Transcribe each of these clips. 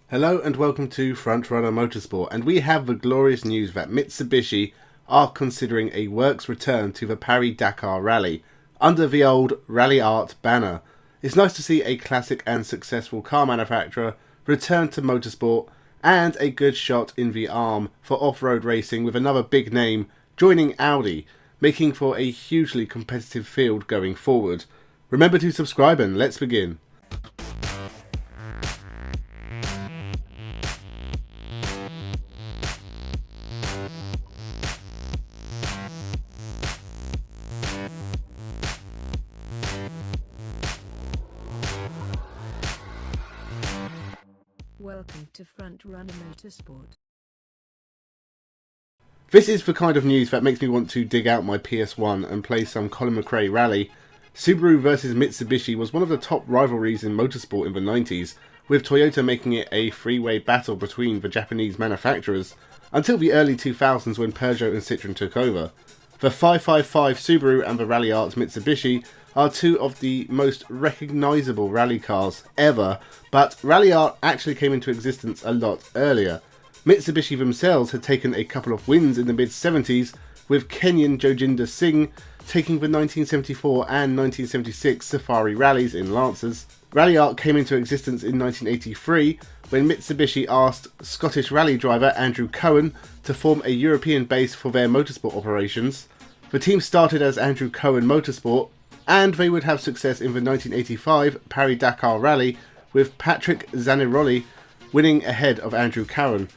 Hello and welcome to Frontrunner Motorsport, and we have the glorious news that Mitsubishi are considering a works return to the Paris-Dakar Rally under the old Ralliart banner. It's nice to see a classic and successful car manufacturer return to motorsport, and a good shot in the arm for off-road racing with another big name joining Audi, making for a hugely competitive field going forward. Remember to subscribe and let's begin. Welcome to Frontrunner Motorsport. This is the kind of news that makes me want to dig out my PS1 and play some Colin McRae Rally. Subaru versus Mitsubishi was one of the top rivalries in motorsport in the 90s, with Toyota making it a three-way battle between the Japanese manufacturers, until the early 2000s when Peugeot and Citroën took over. The 555 Subaru and the Ralliart Mitsubishi are two of the most recognisable rally cars ever, but Ralliart actually came into existence a lot earlier. Mitsubishi themselves had taken a couple of wins in the mid-70s, with Kenyan Joginder Singh taking the 1974 and 1976 Safari rallies in Lancers. Ralliart came into existence in 1983 when Mitsubishi asked Scottish rally driver Andrew Cohen to form a European base for their motorsport operations. The team started as Andrew Cohen Motorsport, and they would have success in the 1985 Paris-Dakar Rally, with Patrick Zaniroli winning ahead of Andrew Cohen.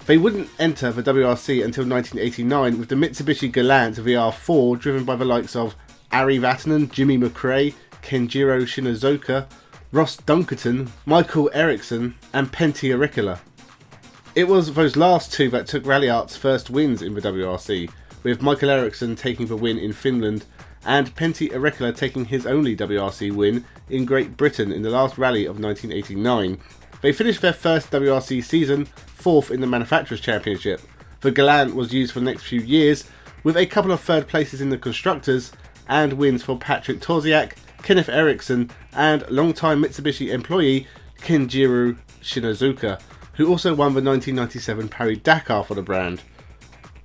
They wouldn't enter the WRC until 1989 with the Mitsubishi Galant VR4 driven by the likes of Ari Vatanen, Jimmy McRae, Kenjiro Shinozuka, Ross Dunkerton, Michael Eriksson and Pentti Arikala. It was those last two that took Ralliart's first wins in the WRC, with Michael Eriksson taking the win in Finland and Pentti Arikala taking his only WRC win in Great Britain in the last rally of 1989. They finished their first WRC season fourth in the Manufacturers' Championship. The Galant was used for the next few years, with a couple of third places in the Constructors and wins for Patrick Torsiak, Kenneth Eriksson and long-time Mitsubishi employee Kenjiro Shinozuka, who also won the 1997 Paris-Dakar for the brand.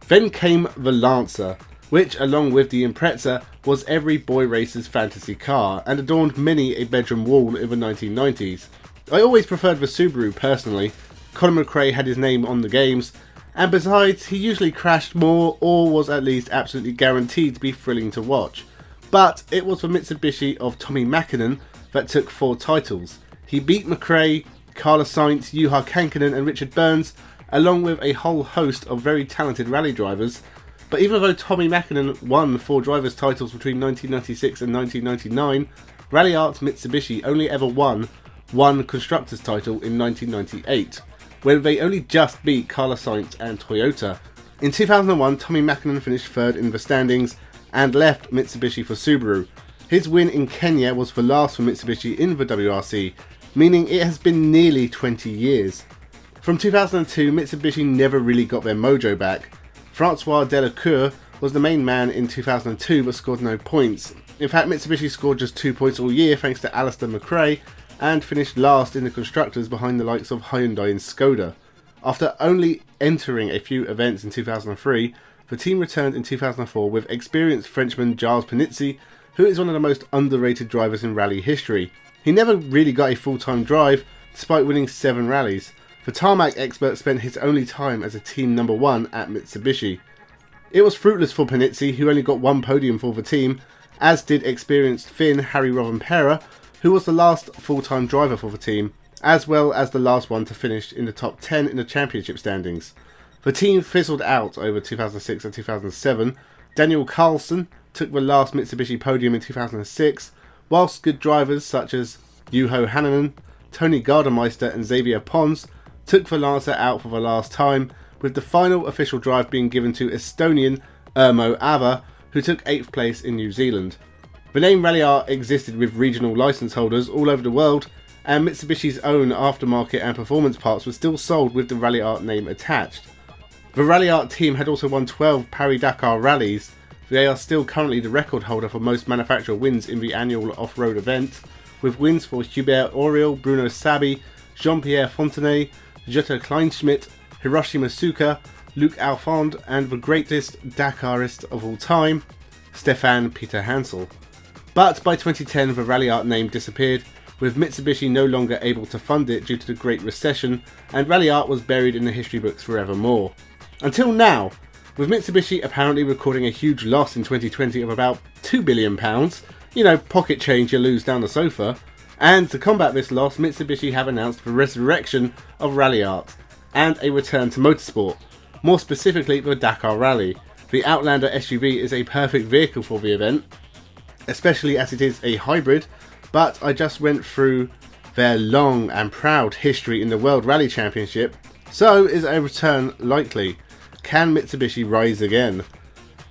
Then came the Lancer, which, along with the Impreza, was every boy racer's fantasy car and adorned many a bedroom wall in the 1990s. I always preferred the Subaru personally. Colin McRae had his name on the games, and besides, he usually crashed more or was at least absolutely guaranteed to be thrilling to watch. But it was the Mitsubishi of Tommi Mäkinen that took 4 titles. He beat McRae, Carlos Sainz, Juha Kankkunen and Richard Burns, along with a whole host of very talented rally drivers. But even though Tommi Mäkinen won 4 drivers' titles between 1996 and 1999, Ralliart Mitsubishi only ever won one constructors' title in 1998, when they only just beat Carlos Sainz and Toyota. In 2001, Tommi Mäkinen finished third in the standings and left Mitsubishi for Subaru. His win in Kenya was the last for Mitsubishi in the WRC, meaning it has been nearly 20 years. From 2002, Mitsubishi never really got their mojo back. Francois Delacour was the main man in 2002 but scored no points. In fact, Mitsubishi scored just 2 points all year thanks to Alistair McRae, and finished last in the constructors behind the likes of Hyundai and Skoda. After only entering a few events in 2003, the team returned in 2004 with experienced Frenchman Gilles Panizzi, who is one of the most underrated drivers in rally history. He never really got a full-time drive, despite winning 7 rallies. The tarmac expert spent his only time as a team number 1 at Mitsubishi. It was fruitless for Panizzi, who only got 1 podium for the team, as did experienced Finn Harry Rovanperä, who was the last full-time driver for the team, as well as the last one to finish in the top 10 in the championship standings. The team fizzled out over 2006 and 2007. Daniel Carlson took the last Mitsubishi podium in 2006, whilst good drivers such as Juho Hänninen, Tony Gardemeister and Xavier Pons took the Lancer out for the last time, with the final official drive being given to Estonian Urmo Ava, who took 8th place in New Zealand. The name Ralliart existed with regional license holders all over the world, and Mitsubishi's own aftermarket and performance parts were still sold with the Ralliart name attached. The Ralliart team had also won 12 Paris-Dakar rallies. They are still currently the record holder for most manufacturer wins in the annual off-road event, with wins for Hubert Auriol, Bruno Sabi, Jean-Pierre Fontenay, Jutta Kleinschmidt, Hiroshi Masuka, Luc Alphand, and the greatest Dakarist of all time, Stefan Peter Hansel. But by 2010 the Ralliart name disappeared, with Mitsubishi no longer able to fund it due to the Great Recession, and Ralliart was buried in the history books forevermore. Until now, with Mitsubishi apparently recording a huge loss in 2020 of about £2 billion, you know, pocket change you lose down the sofa, and to combat this loss, Mitsubishi have announced the resurrection of Ralliart and a return to motorsport, more specifically the Dakar Rally. The Outlander SUV is a perfect vehicle for the event, especially as it is a hybrid, but I just went through their long and proud history in the World Rally Championship, so is a return likely? Can Mitsubishi rise again?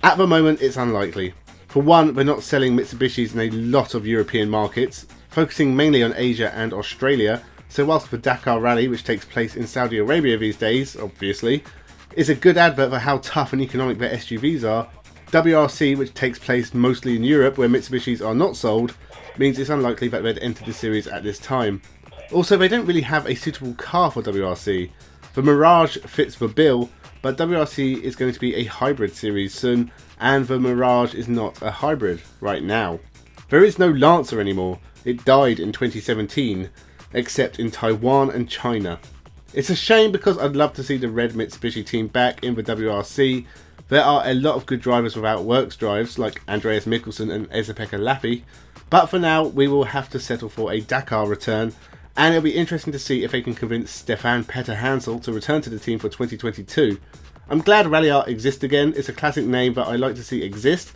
At the moment it's unlikely. For one, they're not selling Mitsubishis in a lot of European markets, focusing mainly on Asia and Australia, so whilst the Dakar Rally, which takes place in Saudi Arabia these days, obviously, is a good advert for how tough and economic their SUVs are, WRC, which takes place mostly in Europe where Mitsubishis are not sold, means it's unlikely that they'd enter the series at this time. Also, they don't really have a suitable car for WRC. The Mirage fits the bill, but WRC is going to be a hybrid series soon, and the Mirage is not a hybrid right now. There is no Lancer anymore, it died in 2017, except in Taiwan and China. It's a shame because I'd love to see the red Mitsubishi team back in the WRC. There are a lot of good drivers without works drives like Andreas Mikkelsen and Esa-Pekka Lappi, but for now we will have to settle for a Dakar return, and it'll be interesting to see if they can convince Stefan Peter Hansel to return to the team for 2022. I'm glad Ralliart exists again, it's a classic name that I like to see exist,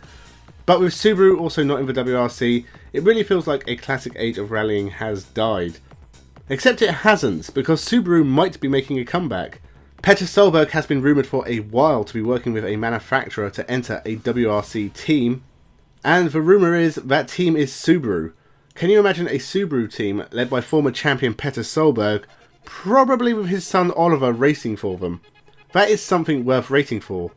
but with Subaru also not in the WRC, it really feels like a classic age of rallying has died. Except it hasn't, because Subaru might be making a comeback. Petter Solberg has been rumoured for a while to be working with a manufacturer to enter a WRC team, and the rumour is that team is Subaru. Can you imagine a Subaru team led by former champion Petter Solberg, probably with his son Oliver racing for them? That is something worth racing for,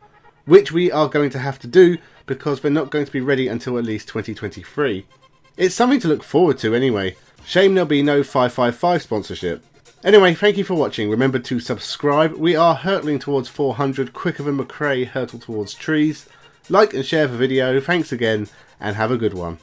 which we are going to have to do because they're not going to be ready until at least 2023. It's something to look forward to anyway. Shame there'll be no 555 sponsorship. Anyway, thank you for watching. Remember to subscribe. We are hurtling towards 400 quicker than McRae hurtle towards trees. Like and share the video. Thanks again and have a good one.